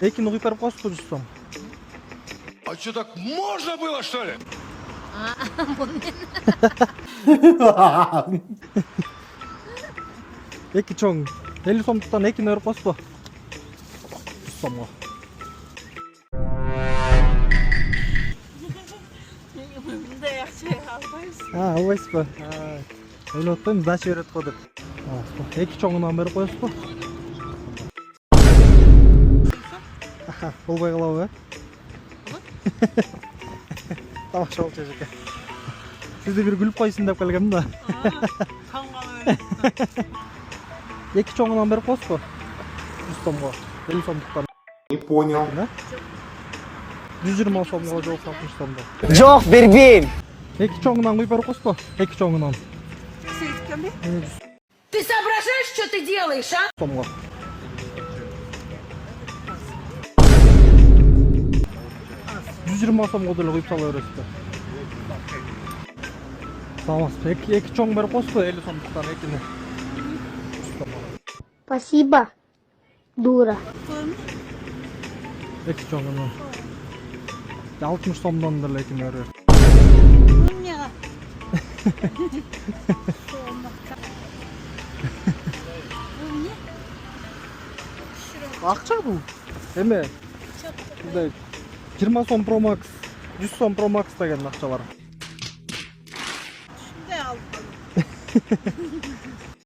Эки нуги пару косту жусом. А что, так можно было, что ли? Эки чон. 50 сомдуктан эки нөр косту. Жусомго. Мындай акча албайбыз. Албайсызбы? Ойлоп атпаймыз, дача берет го деп. Эки чоңунан берип коесузбу? Болбой калабы, тамаша болчу эжеке. Сизди бир күлүп койсун деп келгем да. Таң калып. Эки чоңунан берип коесузбу? 100 сомго. 50 сомдуктан. Не понял. 120 сомго жок 60 сомго. Жоқ бербейм. Эки чоңунан куюп берип коесузбу? Эки чоңунан. Сөйткенби? Ты соображаешь, что ты делаешь, а? Сомго. сомго деле куюп сала бересизби? Тамам. Эки чоң берип коесузбу? 50 сомдуктан экини. Спасибо, дура. Эки чоңунан. 60 сомдон деле экини берет. Эмне? Акча бул. Эме? Мындай 20 сом Pro Max, 100 сом Pro Max деген акчалар. Шундай алып калдым.